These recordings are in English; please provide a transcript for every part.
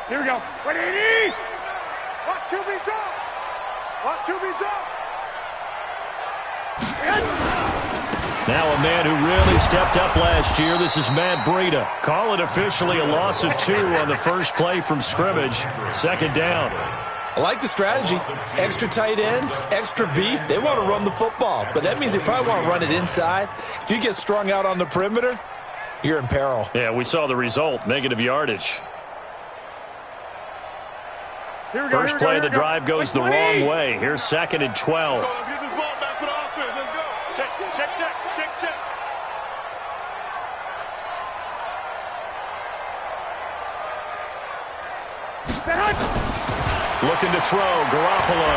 Here we go. 180. Watch QB jump. Watch QB jump. Now a man who really stepped up last year. This is Matt Breida. Call it officially a loss of 2 on the first play from scrimmage. Second down. I like the strategy. Extra tight ends, extra beef. They want to run the football, but that means they probably want to run it inside. If you get strung out on the perimeter, you're in peril. Yeah, we saw the result. Negative yardage. First play of the drive goes the wrong way. Here's 2nd and 12. Let's get this ball back for the offense. Let's go. Check. Looking to throw, Garoppolo.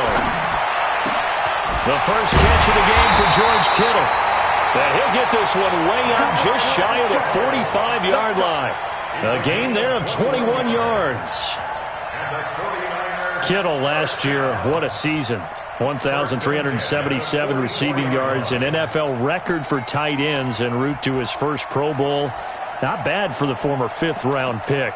The first catch of the game for George Kittle. And he'll get this one way up just shy of the 45-yard line. A gain there of 21 yards. Kittle last year, what a season. 1,377 receiving yards, an NFL record for tight ends en route to his first Pro Bowl. Not bad for the former 5th-round pick.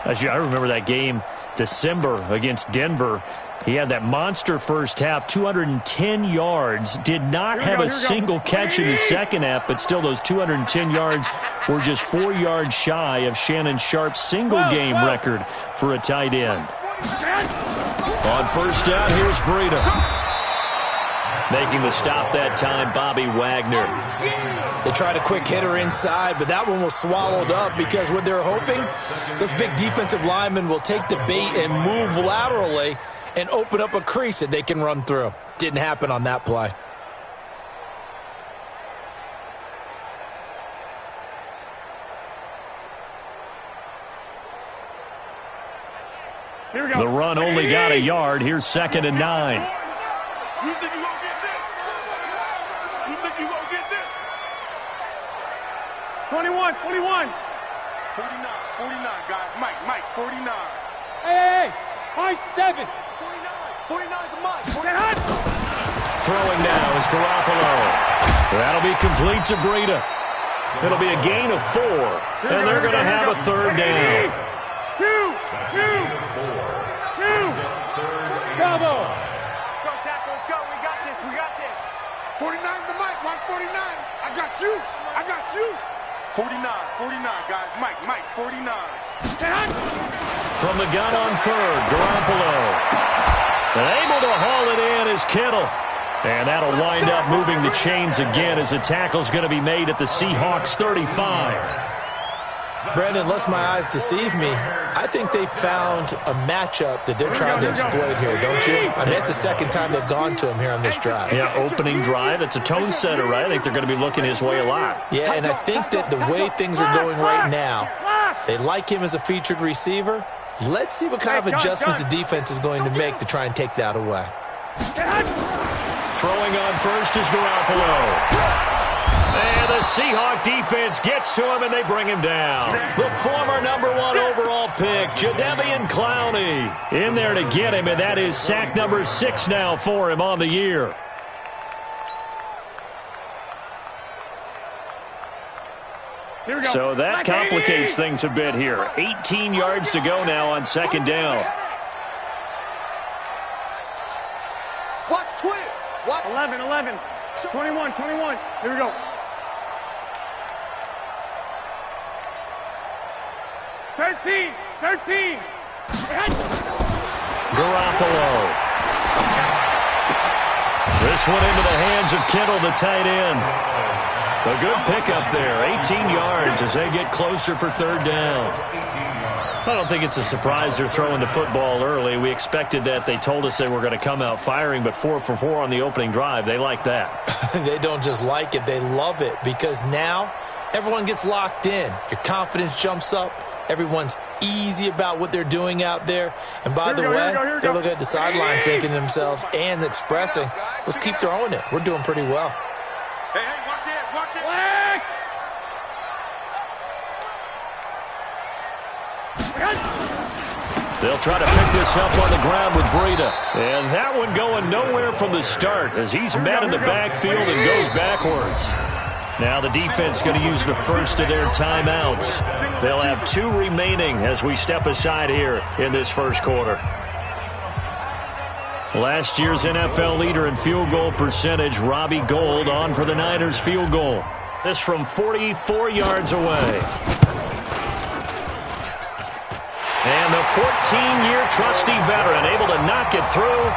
I remember that game, December against Denver. He had that monster first half, 210 yards. Did not have a single catch in the second half, but still those 210 yards were just 4 yards shy of Shannon Sharp's single-game record for a tight end. On first down, here's Breida. Making the stop that time, Bobby Wagner. They tried a quick hitter inside, but that one was swallowed up because what they're hoping, those big defensive linemen will take the bait and move laterally and open up a crease that they can run through. Didn't happen on that play. Here we go. The run only got a yard. Here's 2nd and 9. You think you won't get this? You think you won't get this? 21. 49, guys. Mike, 49. Hey. High 7. 49 to Mike. Throwing now is Garoppolo. That'll be complete to Breida. It'll be a gain of 4, and they're going to have a 3rd down. 2. Bravo. Go, tackle. Let's go. We got this. 49 to Mike. Watch 49. I got you. 49, guys. Mike, 49. From the gun on 3rd, Garoppolo. And able to haul it in is Kittle. And that'll wind up moving the chains again as the tackle's going to be made at the Seahawks 35. Brandon, unless my eyes deceive me, I think they found a matchup that they're trying to exploit here, don't you? I mean, it's the second time they've gone to him here on this drive. Yeah, opening drive. It's a tone setter, right? I think they're going to be looking his way a lot. Yeah, and I think that the way things are going right now, they like him as a featured receiver. Let's see what kind of adjustments the defense is going to make to try and take that away. Throwing on first is Garoppolo. And the Seahawk defense gets to him, and they bring him down. The former #1 overall pick, Jadeveon Clowney, in there to get him, and that is sack number 6 now for him on the year. So that complicates things a bit here. 18 yards to go now on 2nd down. Watch twist. Watch 11. 21. Here we go. 13. Garoppolo. This one into the hands of Kittle, the tight end. A good pickup there, 18 yards as they get closer for 3rd down. I don't think it's a surprise they're throwing the football early. We expected that. They told us they were going to come out firing, but 4 for 4 on the opening drive. They like that. They don't just like it, they love it, because now everyone gets locked in. Your confidence jumps up. Everyone's easy about what they're doing out there. And by the way, they're looking at the sideline thinking to themselves and expressing, let's keep throwing it. We're doing pretty well. Hey, watch this. They'll try to pick this up on the ground with Breida. And that one going nowhere from the start as he's met in the backfield and goes backwards. Now the defense going to use the first of their timeouts. They'll have 2 remaining as we step aside here in this first quarter. Last year's NFL leader in field goal percentage, Robbie Gould, on for the Niners field goal. This from 44 yards away. And the 14-year trusty veteran able to knock it through.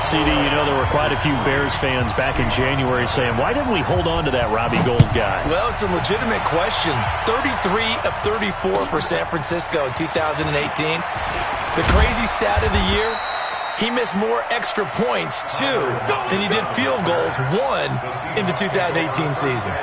CD, you know there were quite a few Bears fans back in January saying, why didn't we hold on to that Robbie Gould guy? Well, it's a legitimate question. 33 of 34 for San Francisco in 2018. The crazy stat of the year, he missed more extra points, 2, than he did field goals, 1, in the 2018 season.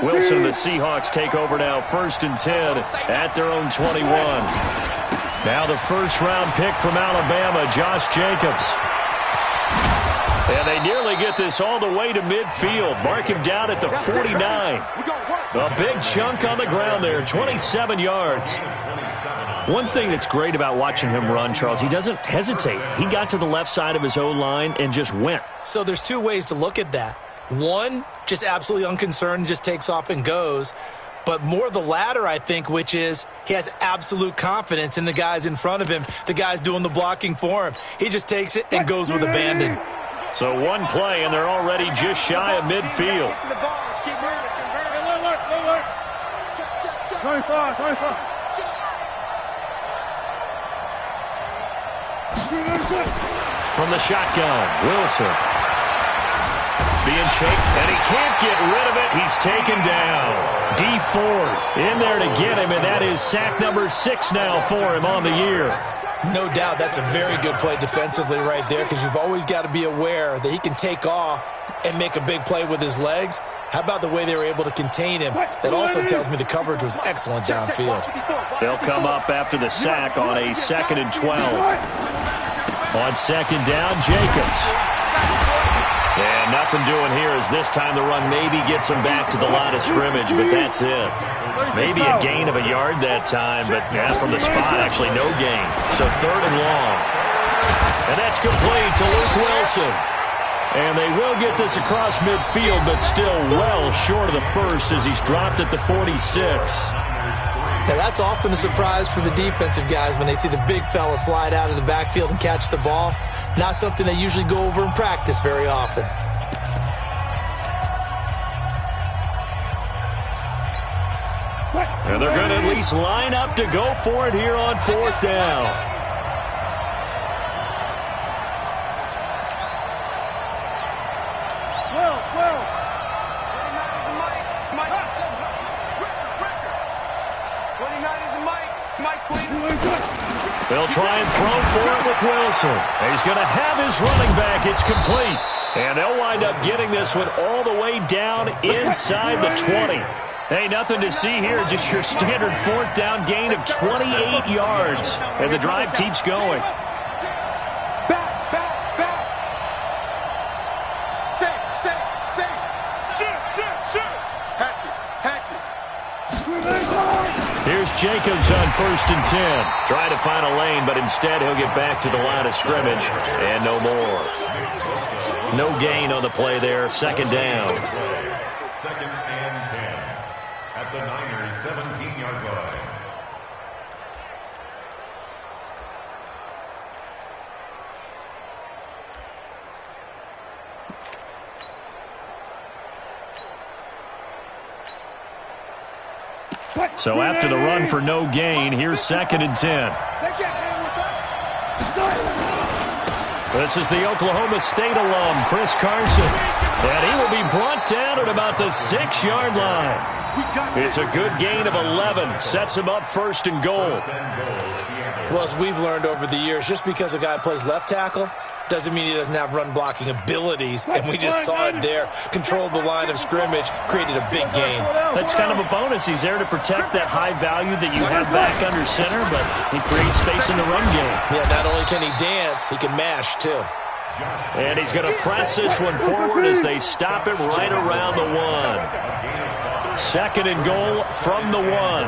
Wilson, the Seahawks take over now, 1st and 10 at their own 21. Now the first-round pick from Alabama, Josh Jacobs. And they nearly get this all the way to midfield. Mark him down at the 49. A big chunk on the ground there, 27 yards. One thing that's great about watching him run, Charles, he doesn't hesitate. He got to the left side of his O-line and just went. So there's 2 ways to look at that. One, just absolutely unconcerned, just takes off and goes. But more the latter, I think, which is he has absolute confidence in the guys in front of him, the guys doing the blocking for him. He just takes it and goes with abandon. So 1 play, and they're already just shy of midfield. 25. From the shotgun, Wilson. Being chased, and he can't get rid of it. He's taken down. D Ford in there to get him, and that is sack number 6 now for him on the year. No doubt that's a very good play defensively right there, because you've always got to be aware that he can take off and make a big play with his legs. How about the way they were able to contain him? That also tells me the coverage was excellent downfield. They'll come up after the sack on a 2nd and 12. On 2nd down, Jacobs. And nothing doing here as this time the run maybe gets him back to the line of scrimmage, but that's it. Maybe a gain of a yard that time, but yeah, from the spot, actually no gain. So 3rd and long. And that's complete to Luke Wilson. And they will get this across midfield, but still well short of the first as he's dropped at the 46. Now, that's often a surprise for the defensive guys when they see the big fella slide out of the backfield and catch the ball. Not something they usually go over in practice very often. And they're going to at least line up to go for it here on 4th down. They'll try and throw for it with Wilson. He's going to have his running back. It's complete. And they'll wind up getting this one all the way down inside the 20. Hey, nothing to see here. Just your standard 4th down gain of 28 yards. And the drive keeps going. Here's Jacobs on 1st and 10. Trying to find a lane, but instead he'll get back to the line of scrimmage. And no more. No gain on the play there. 2nd down. 2nd and 10 at the Niners' 17-yard line. So after the run for no gain, here's 2nd and 10. This is the Oklahoma State alum, Chris Carson. And he will be brought down at about the 6-yard line. It's a good gain of 11. Sets him up 1st and goal. Well, as we've learned over the years, just because a guy plays left tackle doesn't mean he doesn't have run-blocking abilities, and we just saw it there. Controlled the line of scrimmage, created a big gain. That's kind of a bonus. He's there to protect that high value that you have back under center, but he creates space in the run game. Yeah, not only can he dance, he can mash, too. And he's going to press this one forward as they stop it right around the 1. 2nd and goal from the 1.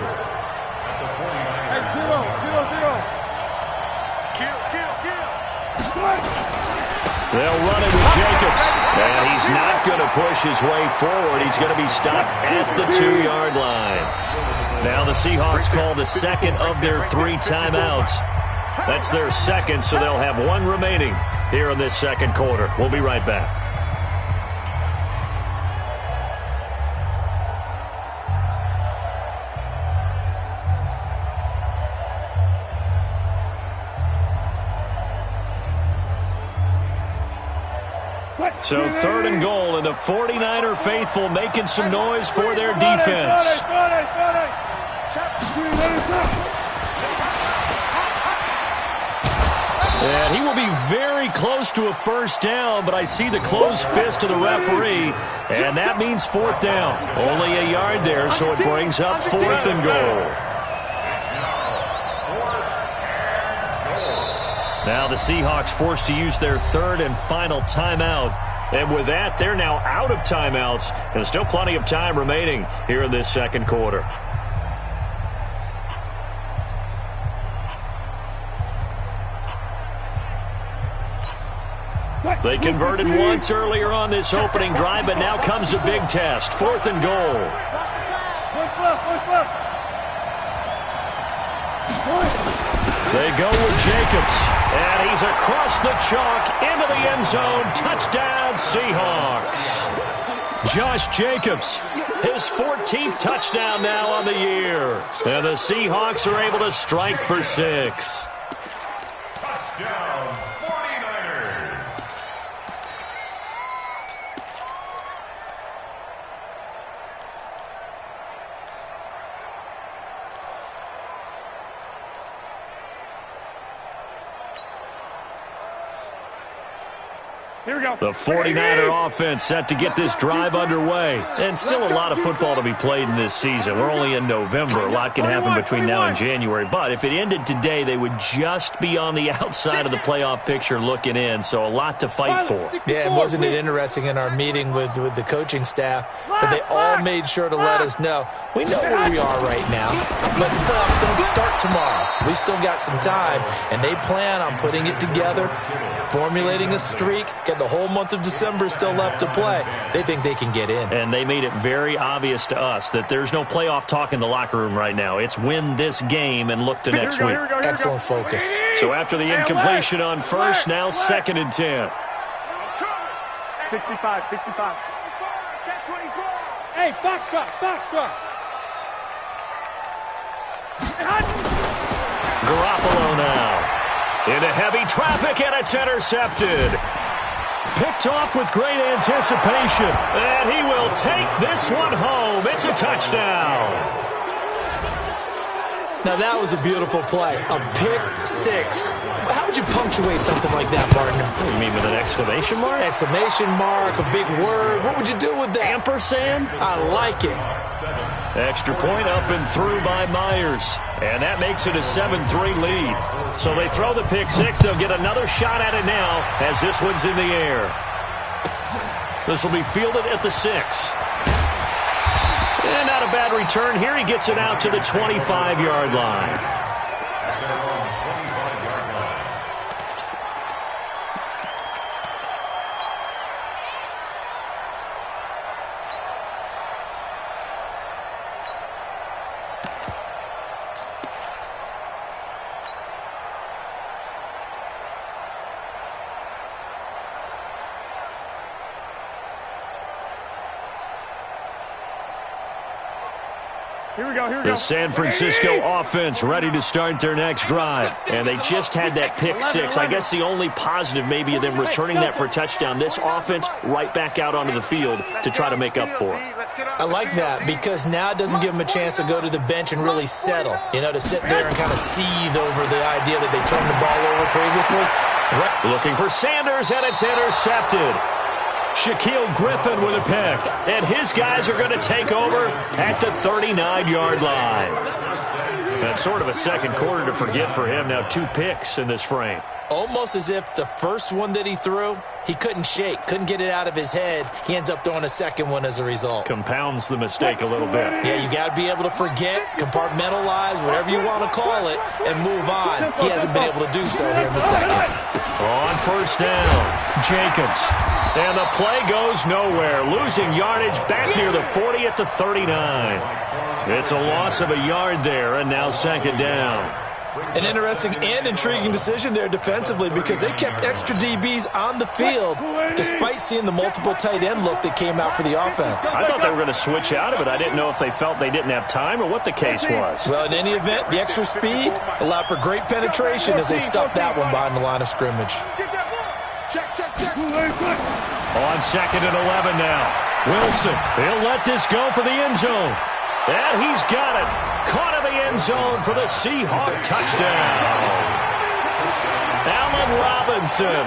They'll run it with Jacobs. And he's not going to push his way forward. He's going to be stopped at the 2-yard line. Now the Seahawks call the second of their 3 timeouts. That's their second, so they'll have 1 remaining here in this second quarter. We'll be right back. So 3rd and goal, and the 49er faithful making some noise for their defense. And he will be very close to a first down, but I see the closed fist of the referee, and that means 4th down. Only a yard there, so it brings up 4th and goal. Now the Seahawks forced to use their 3rd and final timeout. And with that, they're now out of timeouts. And still plenty of time remaining here in this second quarter. They converted once earlier on this opening drive, but now comes a big test. 4th and goal. They go with Jacobs, and he's across the chalk into the end zone. Touchdown, Seahawks. Josh Jacobs, his 14th touchdown now on the year. And the Seahawks are able to strike for 6. Touchdown, 49ers. Here we go. The 49er offense set to get this drive underway. And still a lot of football to be played in this season. We're only in November. A lot can happen between now and January. But if it ended today, they would just be on the outside of the playoff picture looking in. So a lot to fight for. Yeah, and wasn't it interesting in our meeting with the coaching staff that they all made sure to let us know, we know where we are right now, but the playoffs don't start tomorrow. We still got some time, and they plan on putting it together, formulating a streak, get the whole month of December still left to play. They think they can get in. And they made it very obvious to us that there's no playoff talk in the locker room right now. It's win this game and look to next week. Excellent focus. So after the incompletion on first, now 2nd and 10. 65. Hey, Foxtrot. Garoppolo now into heavy traffic, and it's intercepted. Picked off with great anticipation, and he will take this one home. It's a touchdown. Now that was a beautiful play, a pick 6. How would you punctuate something like that, partner? What do you mean, with an exclamation mark? Exclamation mark, a big word. What would you do with that? Ampersand? I like it. Extra point up and through by Myers. And that makes it a 7-3 lead. So they throw the pick 6. They'll get another shot at it now as this one's in the air. This will be fielded at the 6. And not a bad return here. He gets it out to the 25-yard line. The San Francisco offense ready to start their next drive. And they just had that pick 6. I guess the only positive maybe of them returning that for a touchdown. This offense right back out onto the field to try to make up for it. I like that because now it doesn't give them a chance to go to the bench and really settle. You know, to sit there and kind of seethe over the idea that they turned the ball over previously. Looking for Sanders, and it's intercepted. Shaquille Griffin with a pick, and his guys are going to take over at the 39-yard line. That's sort of a second quarter to forget for him. Now 2 picks in this frame. Almost as if the first one that he threw, he couldn't shake, couldn't get it out of his head. He ends up throwing a second one as a result. Compounds the mistake a little bit. Yeah, you got to be able to forget, compartmentalize, whatever you want to call it, and move on. He hasn't been able to do so here in the second. On first down. Jacobs. And the play goes nowhere. Losing yardage back near the 40 at the 39. It's a loss of a yard there, and now second down. An interesting and intriguing decision there defensively because they kept extra DBs on the field despite seeing the multiple tight end look that came out for the offense. I thought they were going to switch out of it. I didn't know if they felt they didn't have time or what the case was. Well, in any event, the extra speed allowed for great penetration as they stuffed that one behind the line of scrimmage. On second and 11 now. Wilson, he'll let this go for the end zone. And he's got it. Caught in the end zone for the Seahawk touchdown. Allen Robinson,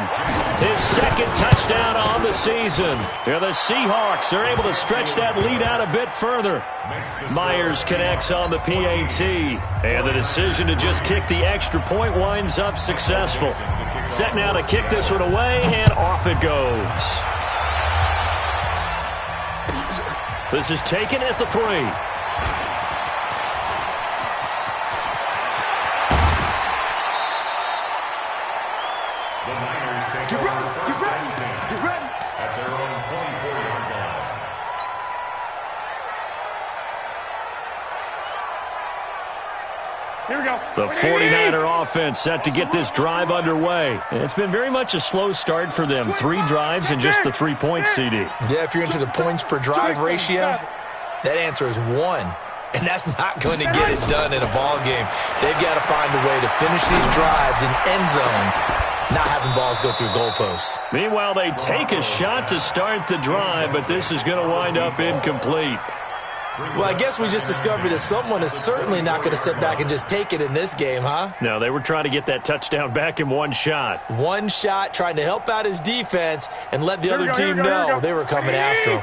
his second touchdown on the season. Yeah, the Seahawks are able to stretch that lead out a bit further. Myers connects on the PAT. And the decision to just kick the extra point winds up successful. Set now to kick this one away, and off it goes. This is taken at the 3. Here we go. The 49er offense set to get this drive underway. It's been very much a slow start for them. 3 drives and just the 3 points, CD. Yeah, if you're into the points per drive ratio, that answer is 1. And that's not going to get it done in a ball game. They've got to find a way to finish these drives in end zones, not having balls go through goalposts. Meanwhile, they take a shot to start the drive, but this is going to wind up incomplete. Well, I guess we just discovered that someone is certainly not going to sit back and just take it in this game, huh? No, they were trying to get that touchdown back in one shot. One shot, trying to help out his defense and let the other team know they were coming after him.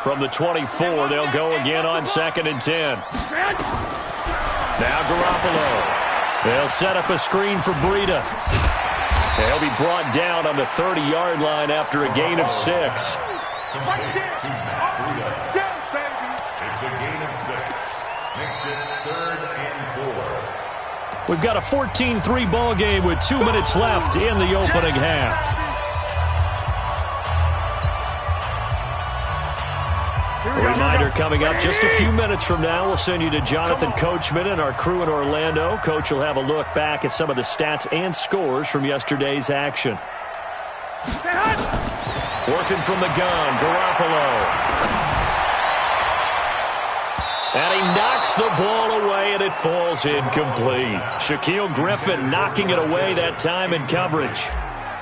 From the 24, they'll go again on second and 10. Now Garoppolo. They'll set up a screen for Breida. They'll be brought down on the 30-yard line after a gain of 6. It's a gain of 6. Makes it 3rd and 4. We've got a 14-3 ball game with 2 minutes left in the opening half. A reminder coming up just a few minutes from now. We'll send you to Jonathan Coachman and our crew in Orlando. Coach will have a look back at some of the stats and scores from yesterday's action. Working from the gun, Garoppolo. And he knocks the ball away, and it falls incomplete. Shaquille Griffin knocking it away that time in coverage.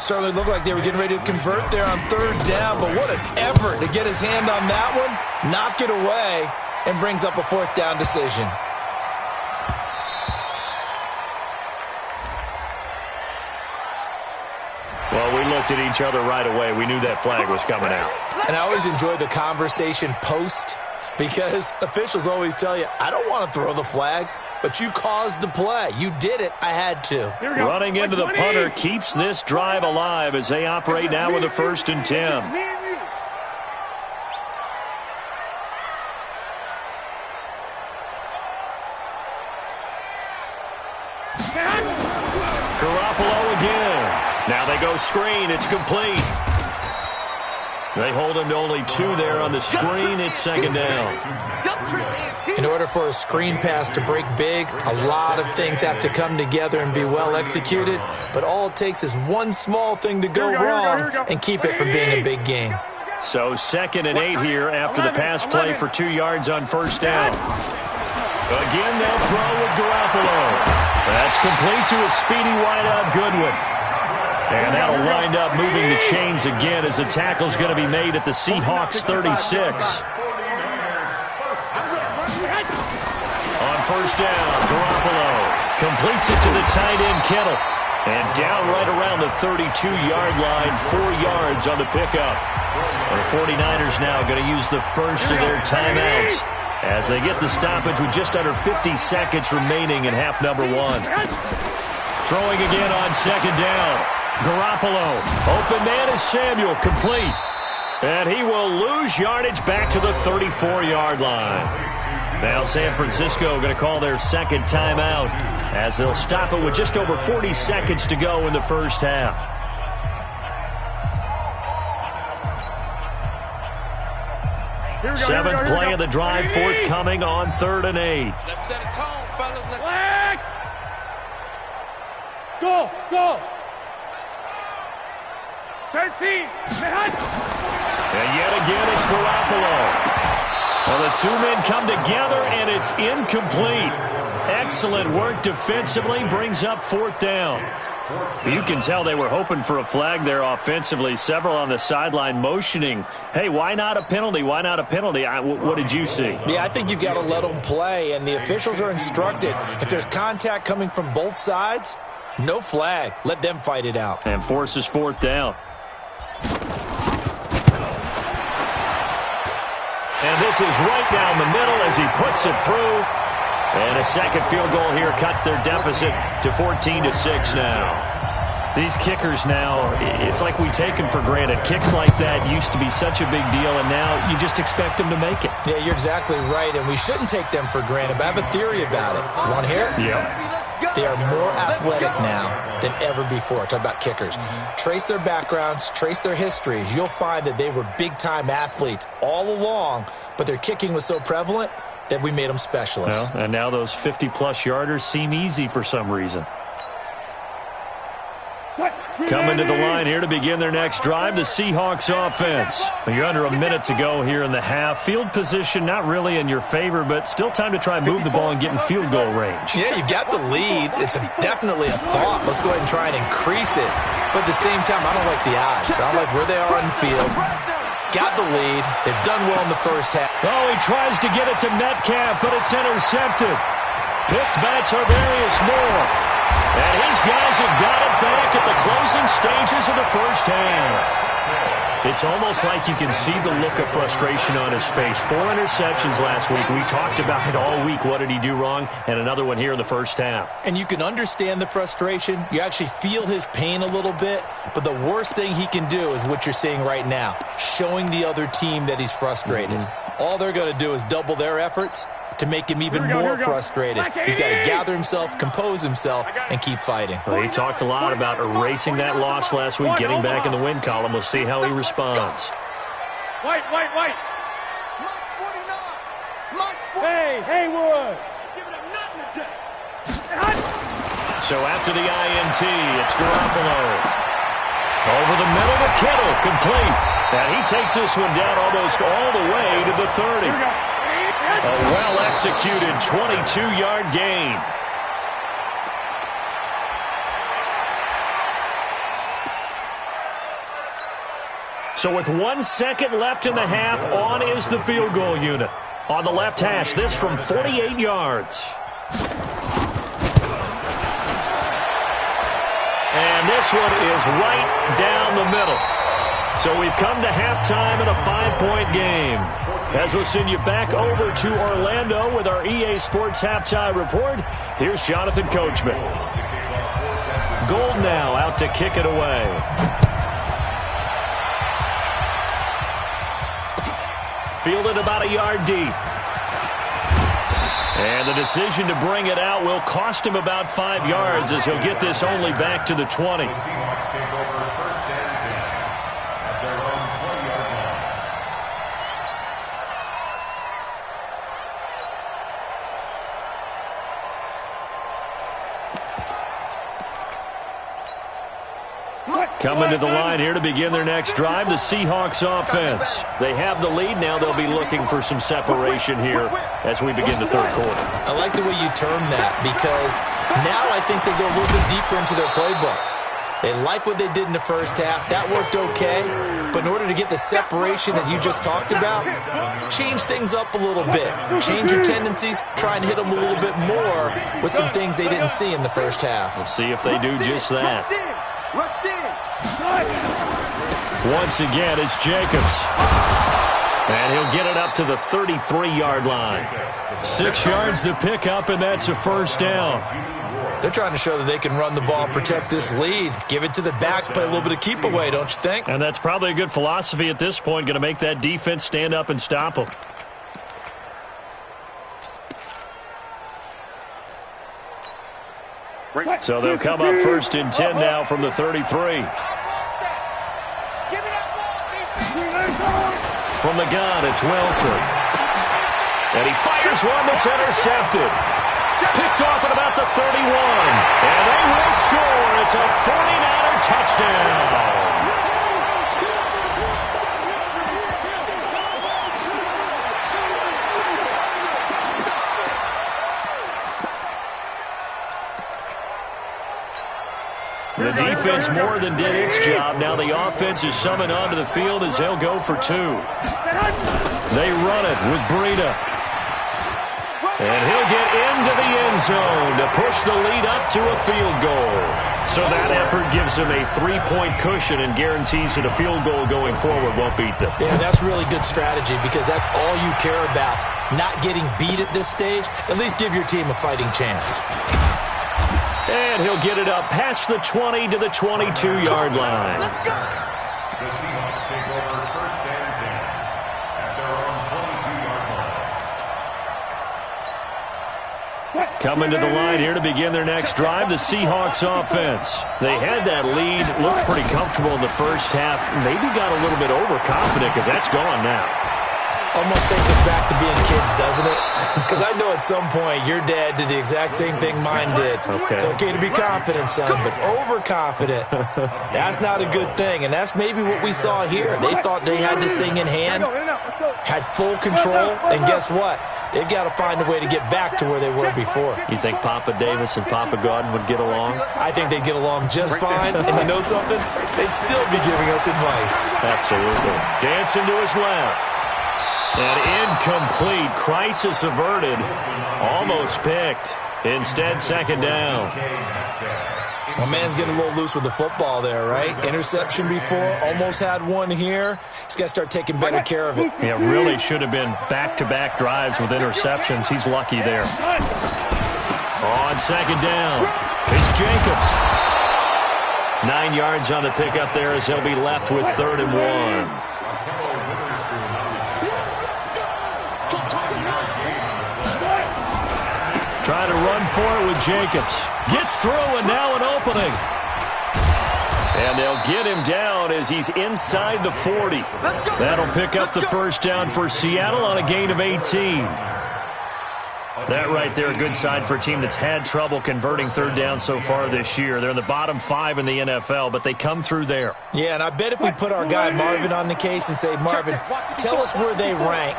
Certainly looked like they were getting ready to convert there on 3rd down, but what an effort to get his hand on that one, knock it away, and brings up a 4th down decision. Well, we looked at each other right away. We knew that flag was coming out. And I always enjoy the conversation post because officials always tell you, I don't want to throw the flag, but you caused the play. You did it. I had to. Running into the punter keeps this drive alive as they operate now with a 1st and 10. Garoppolo again. Now they go screen. It's complete. They hold him to only 2 there on the screen. It's 2nd down. In order for a screen pass to break big, a lot of things have to come together and be well executed, but all it takes is one small thing to go wrong and keep it from being a big game. So 2nd and 8 here after the pass play for 2 yards on 1st down. Again, they'll throw with Garoppolo. That's complete to a speedy wideout Goodwin. And that'll wind up moving the chains again as the tackle's going to be made at the Seahawks 36. On 1st down, Garoppolo completes it to the tight end Kittle. And down right around the 32-yard line, 4 yards on the pickup. The 49ers now going to use the first of their timeouts as they get the stoppage with just under 50 seconds remaining in half number 1. Throwing again on 2nd down. Garoppolo, open man is Samuel, complete. And he will lose yardage back to the 34-yard line. Now San Francisco going to call their 2nd timeout as they'll stop it with just over 40 seconds to go in the 1st half. Seventh play of the drive, forthcoming on 3rd and 8. Let's set a tone, fellas. Go, go. 13. And yet again, it's Garoppolo. Well, the two men come together, and it's incomplete. Excellent work defensively, brings up 4th down. You can tell they were hoping for a flag there offensively. Several on the sideline motioning, hey, why not a penalty? Why not a penalty? What did you see? Yeah, I think you've got to let them play, and the officials are instructed. If there's contact coming from both sides, no flag. Let them fight it out. And forces 4th down. And this is right down the middle as he puts it through. And a second field goal here cuts their deficit to 14-6 now. These kickers now, it's like we take them for granted. Kicks like that used to be such a big deal, and now you just expect them to make it. Yeah, you're exactly right, and we shouldn't take them for granted. But I have a theory about it. You want to hear it? Yep. They are more athletic now than ever before. Talk about kickers. Trace their backgrounds, trace their histories. You'll find that they were big-time athletes all along, but their kicking was so prevalent that we made them specialists. Well, and now those 50-plus yarders seem easy for some reason. Coming to the line here to begin their next drive, the Seahawks offense. You're under a minute to go here in the half. Field position not really in your favor, but still time to try and move the ball and get in field goal range. Yeah, you've got the lead. It's definitely a thought. Let's go ahead and try and increase it. But at the same time, I don't like the odds. I don't like where they are on the field. Got the lead. They've done well in the first half. Oh, he tries to get it to Metcalf, but it's intercepted. Picked by Tarvarius Moore. And his guys have got it back at the closing stages of the first half. It's almost like you can see the look of frustration on his face. 4 interceptions last week. We talked about it all week. What did he do wrong? And another one here in the first half. And you can understand the frustration. You actually feel his pain a little bit. But the worst thing he can do is what you're seeing right now, showing the other team that he's frustrated. All they're going to do is double their efforts to make him even more frustrated. He's got to gather himself, compose himself, and keep fighting. Well, he talked a lot about erasing that loss last week, getting back in the win column. We'll see how he responds. White. Hey, Haywood. So after the INT, it's Garoppolo. Over the middle to Kittle, complete. And he takes this one down almost all the way to the 30. A well-executed 22-yard gain. So with 1 second left in the half, on is the field goal unit. On the left hash, this from 48 yards. And this one is right down the middle. So we've come to halftime in a 5-point game. As we'll send you back over to Orlando with our EA Sports Halftime Report, here's Jonathan Coachman. Gold now out to kick it away. Fielded about a yard deep. And the decision to bring it out will cost him about 5 yards as he'll get this only back to the 20. Coming to the line here to begin their next drive, the Seahawks offense. They have the lead. Now they'll be looking for some separation here as we begin the third quarter. I like the way you term that because now I think they go a little bit deeper into their playbook. They like what they did in the first half. That worked okay. But in order to get the separation that you just talked about, change things up a little bit. Change your tendencies. Try and hit them a little bit more with some things they didn't see in the first half. We'll see if they do just that. Once again, it's Jacobs. And he'll get it up to the 33-yard line. 6 yards to pick up, and that's a first down. They're trying to show that they can run the ball and protect this lead. Give it to the backs, play a little bit of keep away, don't you think? And that's probably a good philosophy at this point, going to make that defense stand up and stop them. So they'll come up first and 10 now from the 33. from the gun. It's Wilson. And he fires one that's intercepted. Picked off at about the 31. And they will score. It's a 49er touchdown. The defense more than did its job. Now the offense is summoned onto the field as they'll go for 2. They run it with Breida. And he'll get into the end zone to push the lead up to a field goal. So that effort gives them a 3-point cushion and guarantees that a field goal going forward won't beat them. Yeah, that's really good strategy because that's all you care about. Not getting beat at this stage. At least give your team a fighting chance. And he'll get it up past the 20 to the 22-yard line. The Seahawks take over 1st and 10 at their own 22-yard line. Coming to the line here to begin their next drive, the Seahawks offense. They had that lead, looked pretty comfortable in the first half, maybe got a little bit overconfident because that's gone now. Almost takes us back to being kids, doesn't it? Because I know at some point your dad did the exact same thing mine did. Okay. It's okay to be confident, son, but overconfident, that's not a good thing. And that's maybe what we saw here. They thought they had this thing in hand, had full control, and guess what? They've got to find a way to get back to where they were before. You think Papa Davis and Papa Gordon would get along? I think they'd get along just fine. And you know something? They'd still be giving us advice. Absolutely. Dancing to his left. And incomplete. Crisis averted. Almost picked. Instead, 2nd down. My man's getting a little loose with the football there, right? Interception before. Almost had one here. He's got to start taking better care of it. Yeah, really should have been back-to-back drives with interceptions. He's lucky there. On 2nd down, it's Jacobs. 9 yards on the pickup there as they'll be left with 3rd and 1. Trying to run for it with Jacobs. Gets through and now an opening. And they'll get him down as he's inside the 40. That'll pick up the 1st down for Seattle on a gain of 18. That right there, a good sign for a team that's had trouble converting 3rd down so far this year. They're in the bottom 5 in the NFL, but they come through there. Yeah, and I bet if we put our guy Marvin on the case and say, Marvin, tell us where they rank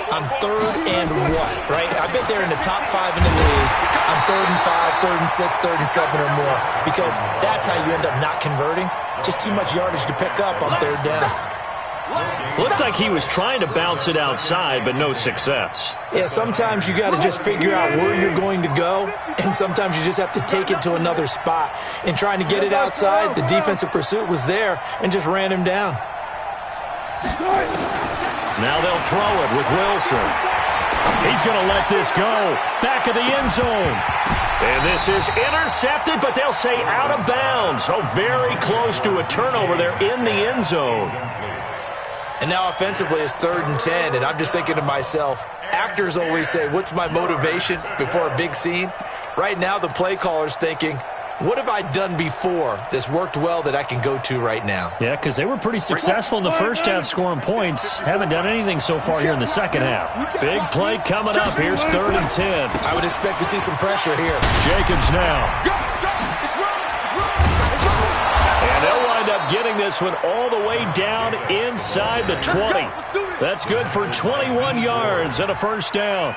on 3rd and what, right? I bet they're in the top 5 in the league on 3rd and 5, 3rd and 6, 3rd and 7 or more, because that's how you end up not converting. Just too much yardage to pick up on 3rd down. Looked like he was trying to bounce it outside, but no success. Yeah, sometimes you got to just figure out where you're going to go, and sometimes you just have to take it to another spot. And trying to get it outside, the defensive pursuit was there and just ran him down. Now they'll throw it with Wilson. He's going to let this go. Back of the end zone. And this is intercepted, but they'll say out of bounds. Oh, very close to a turnover there in the end zone. And now offensively it's 3rd and 10, and I'm just thinking to myself, actors always say, what's my motivation before a big scene? Right now the play caller's thinking, what have I done before that's worked well that I can go to right now? Yeah, because they were pretty successful in the first half scoring points. Haven't done anything so far here in the second half. Big play coming up. Here's 3rd and 10. I would expect to see some pressure here. Jacobs now. And they'll wind up getting this one all the way down inside the 20. That's good for 21 yards and a 1st down.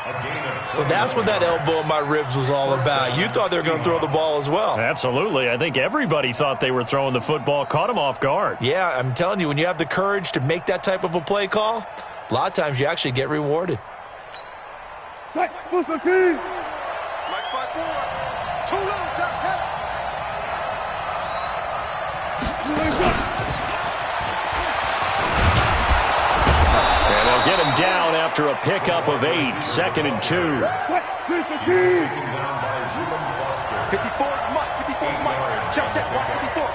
So that's what that elbow in my ribs was all about. You thought they were going to throw the ball as well. Absolutely. I think everybody thought they were throwing the football, caught him off guard. Yeah, I'm telling you, when you have the courage to make that type of a play call, a lot of times you actually get rewarded. And they'll get him down after a pickup of 8, 2nd and 2. 54, Mike. 54, Mike. Check. Watch 54.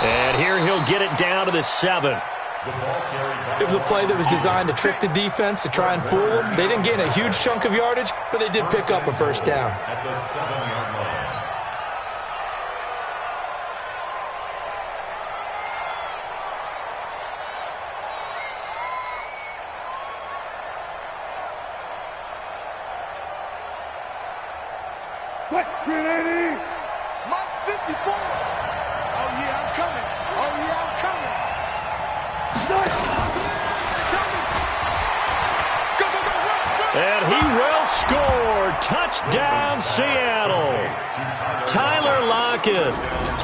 And here he'll get it down to the 7. It was a play that was designed to trick the defense, to try and fool them. They didn't gain a huge chunk of yardage, but they did pick up a 1st down. At the 7-yard line. What? 380. Mike 54. Oh, yeah, I'm coming. Oh, yeah, I'm coming. Go, go, go, run. And he will score. Touchdown, Seattle. Tyler Lockett,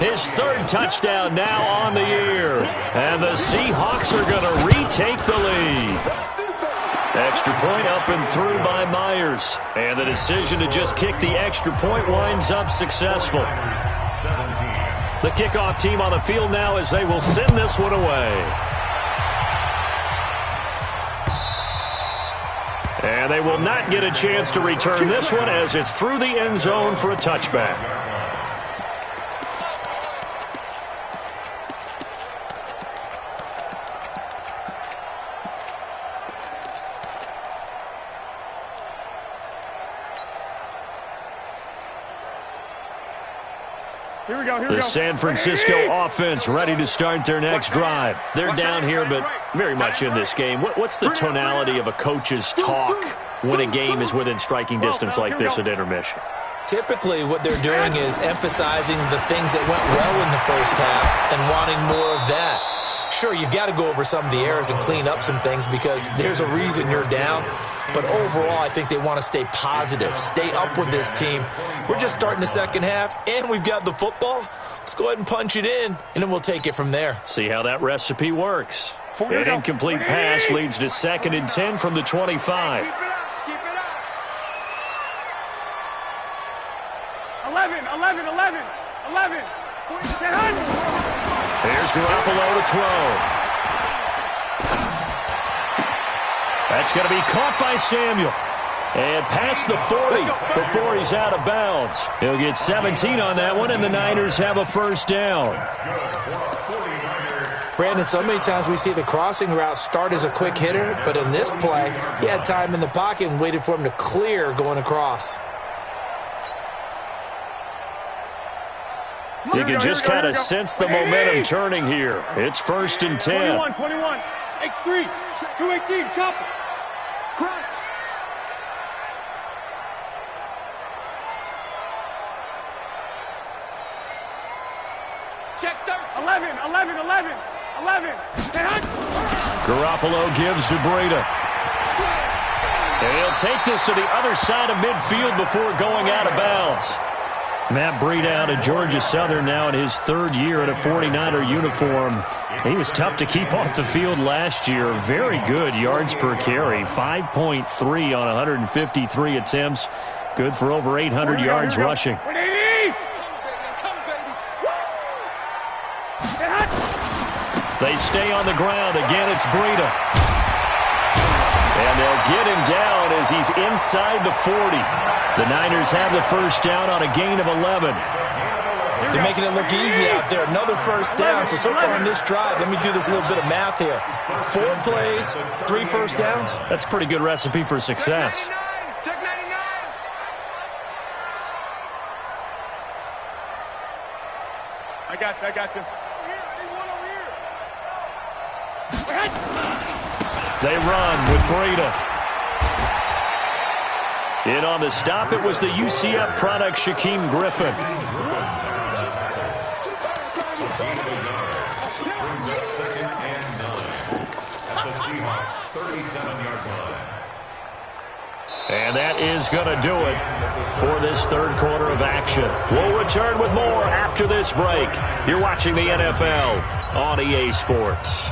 his third touchdown now on the year. And the Seahawks are going to retake the lead. Extra point up and through by Myers. And the decision to just kick the extra point winds up successful. The kickoff team on the field now as they will send this one away. And they will not get a chance to return this one as it's through the end zone for a touchback. Here we go, here we The go. San Francisco offense ready to start their next drive. They're down here, but very much in this game. What's the tonality of a coach's talk when a game is within striking distance like this at intermission? Typically, what they're doing is emphasizing the things that went well in the first half and wanting more of that. Sure, you've got to go over some of the errors and clean up some things because there's a reason you're down. But overall, I think they want to stay positive, stay up with this team. We're just starting the second half, and we've got the football. Let's go ahead and punch it in, and then we'll take it from there. See how that recipe works. An incomplete pass leads to 2nd and 10 from the 25. Keep it up, keep it up. 11. Here's Garoppolo to throw. That's going to be caught by Samuel. And past the 40 before he's out of bounds. He'll get 17 on that one, and the Niners have a first down. Brandon, so many times we see the crossing route start as a quick hitter, but in this play, he had time in the pocket and waited for him to clear going across. You can just kind of sense the momentum turning here. It's 1st and 10. 21. X3. 218. Chopper. Crunch. Check 13. 11. Garoppolo gives to Breida. And he'll take this to the other side of midfield before going out of bounds. Matt Breida out of Georgia Southern now in his 3rd year in a 49er uniform. He was tough to keep off the field last year. Very good yards per carry. 5.3 on 153 attempts. Good for over 800 yards rushing. 180. They stay on the ground. Again, it's Breida. And they'll get him down as he's inside the 40. The Niners have the first down on a gain of 11. They're making it look easy out there. Another first down. So far in this drive, let me do this little bit of math here. 4 plays, 3 first downs. That's a pretty good recipe for success. Check 99. I got you. They run with Breida. In on the stop, it was the UCF product, Shaquem Griffin. And that is going to do it for this 3rd quarter of action. We'll return with more after this break. You're watching the NFL on EA Sports.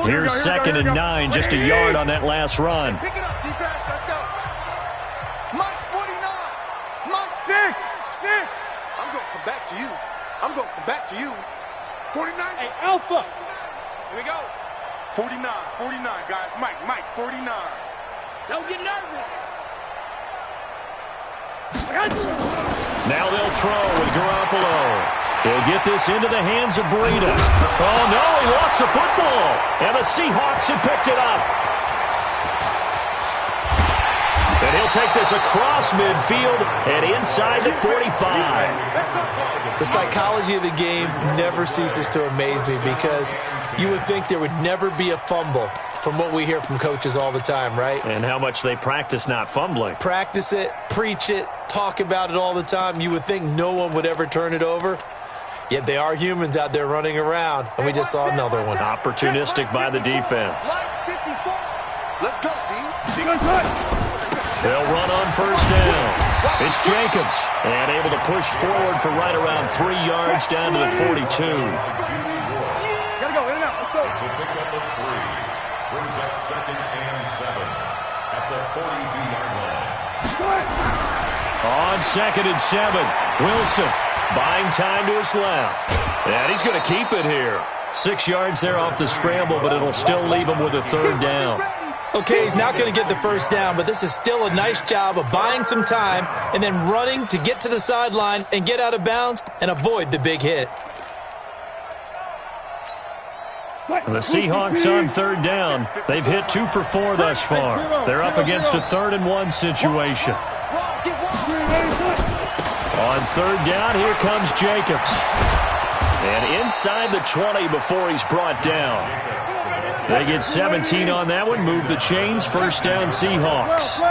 Here's 2nd and 9, just a yard on that last run. Pick it up, defense. Let's go. Mike 49. Mike 6. I'm going to come back to you. 49. Hey, Alpha. Here we go. 49, guys. Mike, 49. Don't get nervous. Now they'll throw with Garoppolo. He'll get this into the hands of Breida. Oh, no, he lost the football. And the Seahawks have picked it up. And he'll take this across midfield and inside the 45. The psychology of the game never ceases to amaze me because you would think there would never be a fumble from what we hear from coaches all the time, right? And how much they practice not fumbling. Practice it, preach it, talk about it all the time. You would think no one would ever turn it over. Yet they are humans out there running around, and we just saw another one. Opportunistic by the defense. Let's go, D. They'll run on first down. It's Jacobs, and able to push forward for right around 3 yards down to the 42. Gotta go, in and out. Let's go. It's a pickup of 3. Brings up 2nd and 7 at the 42-yard line. On 2nd and 7, Wilson buying time to his left. And he's going to keep it here. 6 yards there off the scramble, but it'll still leave him with a 3rd down. Okay, he's not going to get the first down, but this is still a nice job of buying some time and then running to get to the sideline and get out of bounds and avoid the big hit. And the Seahawks on 3rd down. They've hit 2 for 4 thus far. They're up against a 3rd and 1 situation. On 3rd down, here comes Jacobs. And inside the 20 before he's brought down. They get 17 on that one, move the chains, first down Seahawks.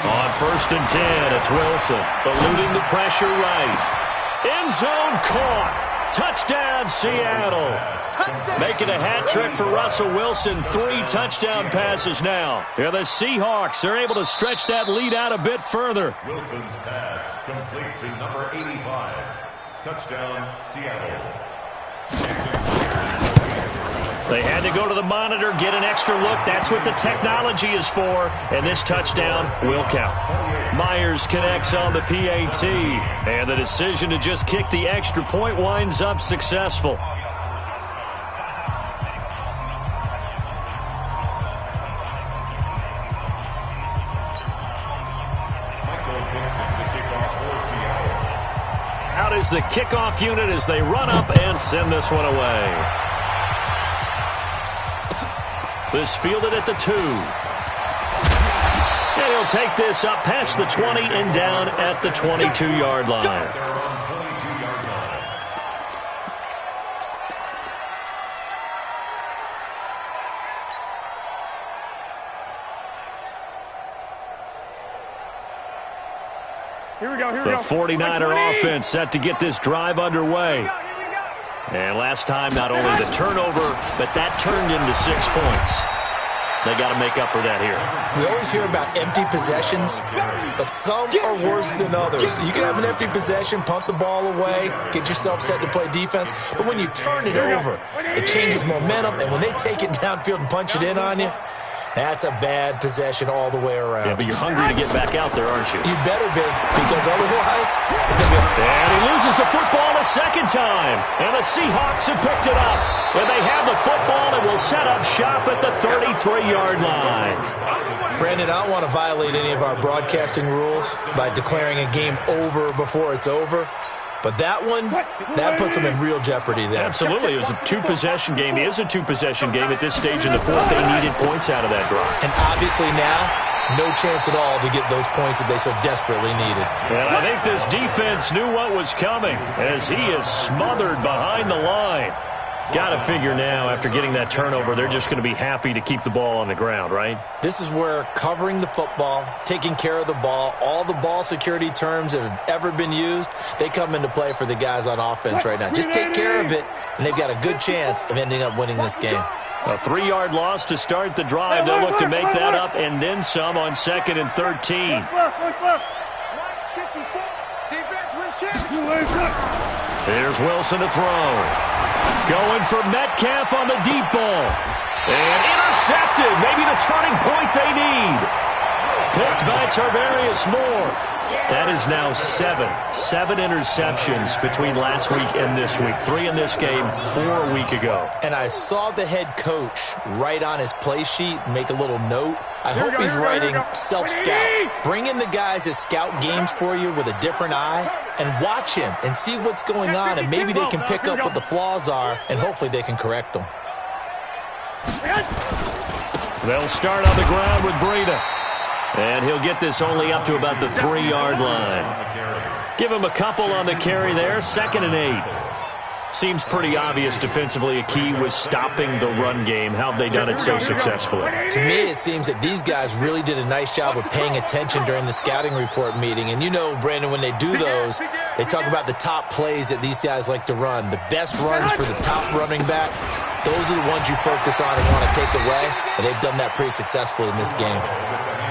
On 1st and 10, it's Wilson, eluding the pressure right. End zone caught. Touchdown, Seattle. Making a hat trick for Russell Wilson. 3 touchdown passes now. Yeah, the Seahawks are able to stretch that lead out a bit further. Wilson's pass complete to number 85. Touchdown, Seattle. They had to go to the monitor, get an extra look. That's what the technology is for. And this touchdown will count. Myers connects on the PAT. And the decision to just kick the extra point winds up successful. Out is the kickoff unit as they run up and send this one away. This fielded at the 2. And he'll take this up past the 20 and down at the 22-yard line. The 49er offense set to get this drive underway. And last time, not only the turnover, but that turned into 6 points. They got to make up for that here. We always hear about empty possessions, but some are worse than others. You can have an empty possession, punt the ball away, get yourself set to play defense, but when you turn it over, it changes momentum, and when they take it downfield and punch it in on you, that's a bad possession all the way around. Yeah, but you're hungry to get back out there, aren't you? You better be, because otherwise it's going to be And he loses the football a second time. And the Seahawks have picked it up. And they have the football and will set up shop at the 33-yard line. Brandon, I don't want to violate any of our broadcasting rules by declaring a game over before it's over. But that one, that puts them in real jeopardy there. Absolutely. It was a 2-possession game. It is a 2-possession game at this stage in the 4th. They needed points out of that drive. And obviously now, no chance at all to get those points that they so desperately needed. And I think this defense knew what was coming as he is smothered behind the line. Got to figure now, after getting that turnover, they're just going to be happy to keep the ball on the ground, right? This is where covering the football, taking care of the ball, all the ball security terms that have ever been used, they come into play for the guys on offense right now. Just take care of it, and they've got a good chance of ending up winning this game. A 3-yard loss to start the drive. They'll look to make that up and then some on 2nd and 13. Here's Wilson to throw. Going for Metcalf on the deep ball. And intercepted. Maybe the turning point they need. Picked by Tarvarius Moore. That is now 7 interceptions between last week and this week. 3 in this game, 4 a week ago. And I saw the head coach write on his play sheet, make a little note. I hope he's writing self-scout. Bring in the guys that scout games for you with a different eye and watch him and see what's going on, and maybe they can pick up what the flaws are, and hopefully they can correct them. They'll start on the ground with Breida. And he'll get this only up to about the 3-yard line. Give him a couple on the carry there, 2nd and 8. Seems pretty obvious defensively a key was stopping the run game. How have they done it so successfully? To me, it seems that these guys really did a nice job of paying attention during the scouting report meeting. And you know, Brandon, when they do those, they talk about the top plays that these guys like to run. The best runs for the top running back, those are the ones you focus on and want to take away. And they've done that pretty successfully in this game.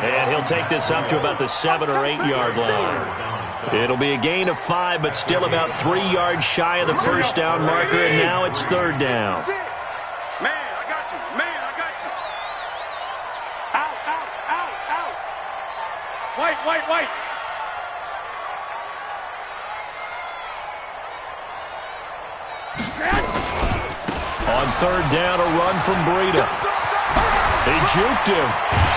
And he'll take this up to about the 7 or 8 yard line. It'll be a gain of 5, but still about 3 yards shy of the first down marker, and now it's 3rd down. Man, I got you. Man, I got you. Out, out, out, out. White, white, white. On 3rd down, a run from Breida. He juked him.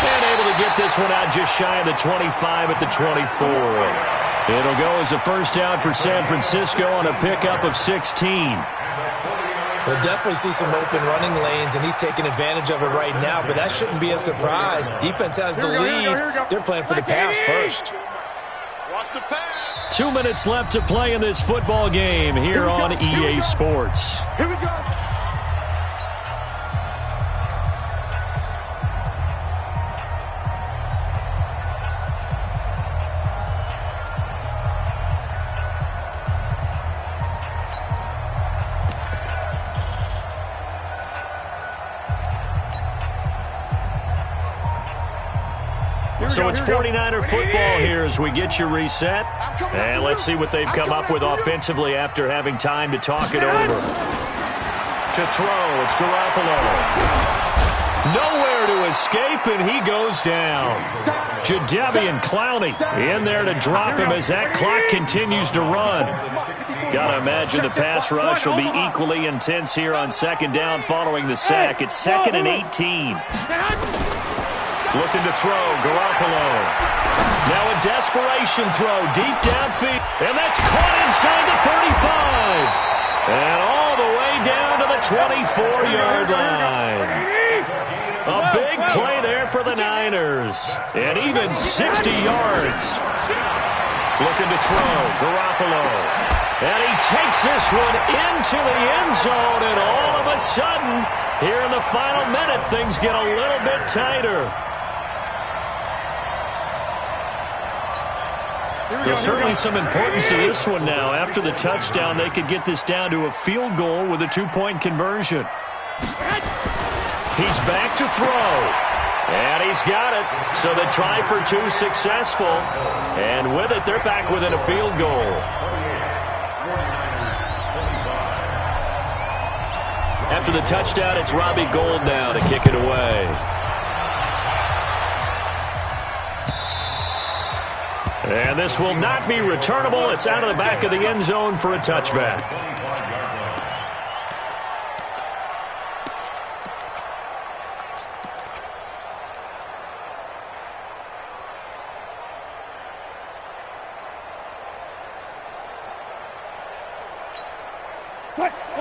And able to get this one out just shy of the 25 at the 24. It'll go as a first down for San Francisco on a pickup of 16. We'll definitely see some open running lanes, and he's taking advantage of it right now, but that shouldn't be a surprise. Defense has the lead. They're playing for the pass first. Watch the pass. 2 minutes left to play in this football game here on EA Sports. Here we go. So it's 49er football here as we get you reset. And let's see what they've come up with offensively after having time to talk it over. To throw, it's Garoppolo. Nowhere to escape, and he goes down. Jadeveon Clowney in there to drop him as that clock continues to run. Gotta imagine the pass rush will be equally intense here on 2nd down following the sack. It's 2nd and 18. Looking to throw, Garoppolo. Now a desperation throw, deep downfield. And that's caught inside the 35. And all the way down to the 24-yard line. A big play there for the Niners. And even 60 yards. Looking to throw, Garoppolo. And he takes this one into the end zone. And all of a sudden, here in the final minute, things get a little bit tighter. There's certainly some importance to this one now. After the touchdown, they could get this down to a field goal with a 2-point conversion. He's back to throw. And he's got it. So the try for 2 successful. And with it, they're back within a field goal. After the touchdown, it's Robbie Gould now to kick it away. And this will not be returnable. It's out of the back of the end zone for a touchback.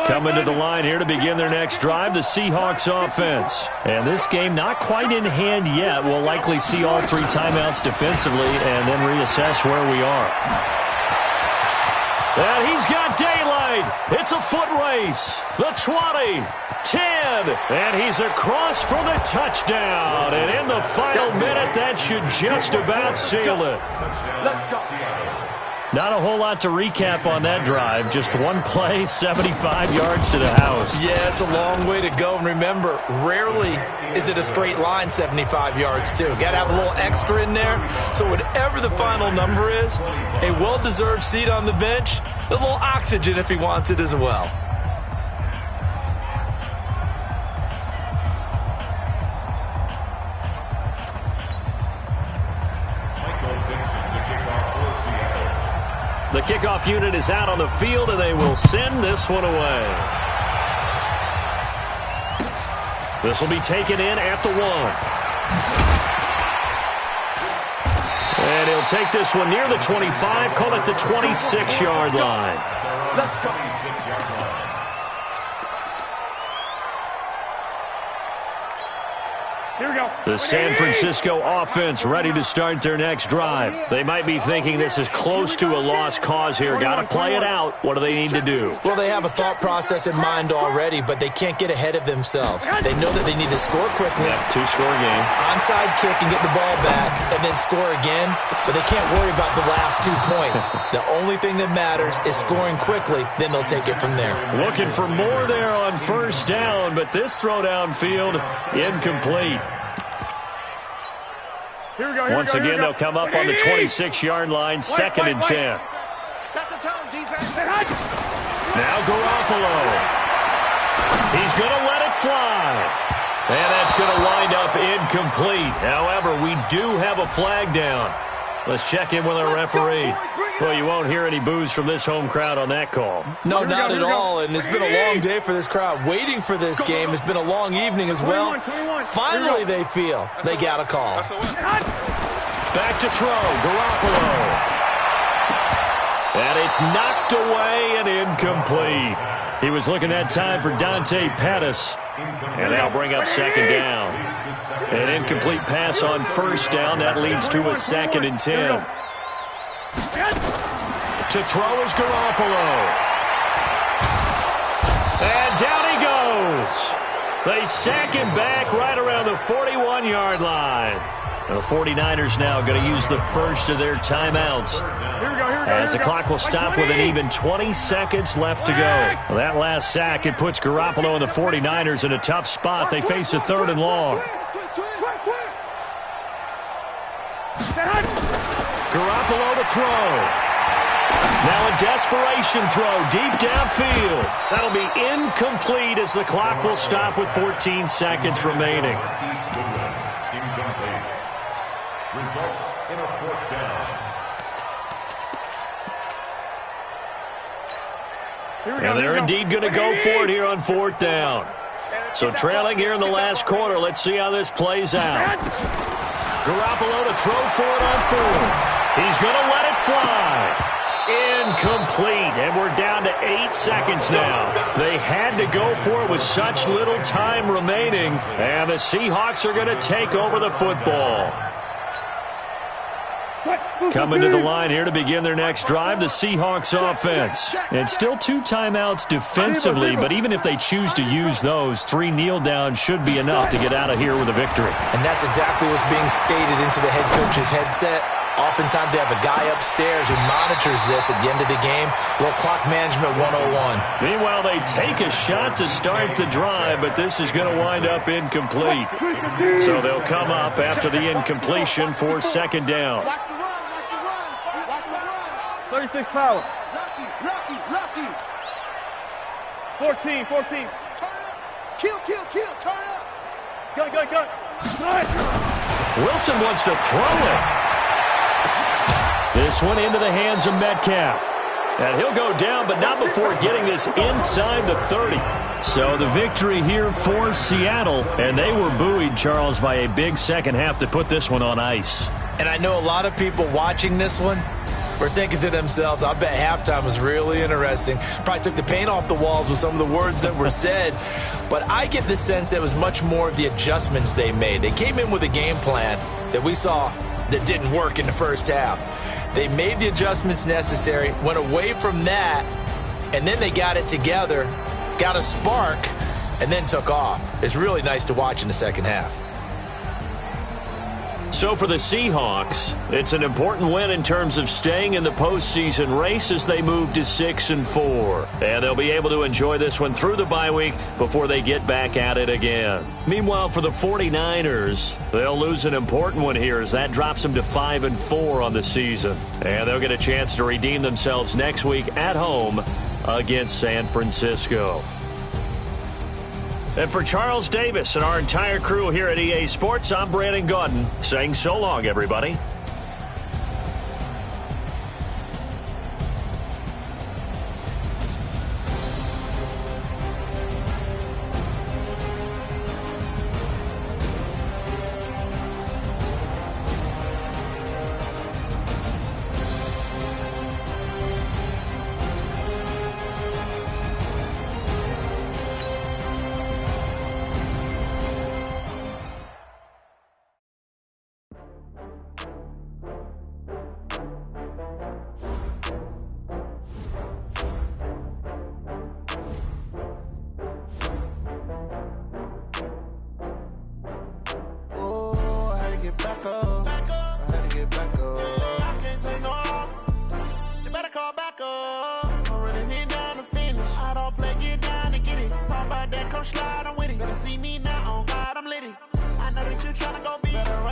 Coming to the line here to begin their next drive, the Seahawks offense. And this game not quite in hand yet. We'll likely see all 3 timeouts defensively and then reassess where we are. And he's got daylight. It's a foot race. The 20, 10, and he's across for the touchdown. And in the final minute, that should just about seal it. Let's go. Not a whole lot to recap on that drive. Just one play, 75 yards to the house. Yeah, it's a long way to go. And remember, rarely is it a straight line 75 yards, too. Got to have a little extra in there. So whatever the final number is, a well-deserved seat on the bench, a little oxygen if he wants it as well. The kickoff unit is out on the field, and they will send this one away. This will be taken in at the 1. And he'll take this one near the 25, call it the 26-yard line. Let's go. Here we go. The San Francisco offense ready to start their next drive. They might be thinking this is close to a lost cause here. Got to play it out. What do they need to do? Well, they have a thought process in mind already, but they can't get ahead of themselves. They know that they need to score quickly. Yep, two-score game. Onside kick and get the ball back and then score again, but they can't worry about the last 2 points. The only thing that matters is scoring quickly, then they'll take it from there. Looking for more there on first down, but this throw downfield incomplete. Here we go. Once again, they'll come up on the 26-yard line, second and 10. Set the tone, defense. Now Garoppolo. He's going to let it fly. And that's going to wind up incomplete. However, we do have a flag down. Let's check in with our referee. Well, you won't hear any boos from this home crowd on that call. No, not at all, and it's been a long day for this crowd. Waiting for this game. It's been a long evening as well. Finally, they feel they got a call. Back to throw, Garoppolo. And it's knocked away and incomplete. He was looking that time for Dante Pettis. And they'll bring up second down. An incomplete pass on first down. That leads to a second and 10. To throw is Garoppolo. And down he goes. They sack him back right around the 41-yard line. The 49ers now going to use the first of their timeouts. As the clock will stop with an even 20 seconds left to go. Well, that last sack, it puts Garoppolo and the 49ers in a tough spot. They face a third and long. Garoppolo to throw. Now a desperation throw deep downfield. That'll be incomplete as the clock will stop with 14 seconds remaining. Incomplete. Results in a fourth down. And they're indeed going to go for it here on fourth down. So trailing here in the last quarter. Let's see how this plays out. Garoppolo to throw for it on fourth. He's going to let it fly. Incomplete, and we're down to 8 seconds now. They had to go for it with such little time remaining, and the Seahawks are going to take over the football. Coming to the line here to begin their next drive, the Seahawks offense. And still 2 timeouts defensively, but even if they choose to use those, 3 kneel downs should be enough to get out of here with a victory. And that's exactly what's being stated into the head coach's headset. Oftentimes they have a guy upstairs who monitors this at the end of the game. A little clock management 101. Meanwhile, they take a shot to start the drive, but this is going to wind up incomplete. So they'll come up after the incompletion for second down. 36 power. Lucky. 14. Turn up. Kill. Turn up. Go. Wilson wants to throw it. This one into the hands of Metcalf. And he'll go down, but not before getting this inside the 30. So the victory here for Seattle. And they were buoyed, Charles, by a big second half to put this one on ice. And I know a lot of people watching this one were thinking to themselves, I bet halftime was really interesting. Probably took the paint off the walls with some of the words that were said. But I get the sense that it was much more of the adjustments they made. They came in with a game plan that we saw that didn't work in the first half. They made the adjustments necessary, went away from that, and then they got it together, got a spark, and then took off. It's really nice to watch in the second half. So for the Seahawks, it's an important win in terms of staying in the postseason race as they move to 6-4. And they'll be able to enjoy this one through the bye week before they get back at it again. Meanwhile, for the 49ers, they'll lose an important one here as that drops them to 5-4 on the season. And they'll get a chance to redeem themselves next week at home against San Francisco. And for Charles Davis and our entire crew here at EA Sports, I'm Brandon Gaudin saying so long, everybody.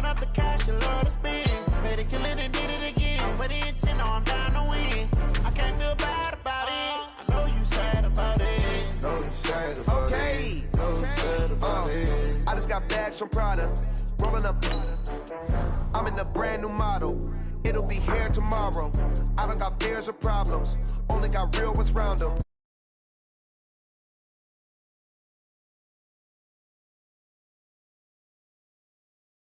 Run up the cash, you love to spend. Made it, kill it, and did it again. I'm with the intent, no, I'm down to win. I can't feel bad about it. I know you sad about it. Know you sad about it. Know you sad about it. I just got bags from Prada. Rolling up. I'm in a brand new model. It'll be here tomorrow. I don't got fears or problems. Only got real ones round them.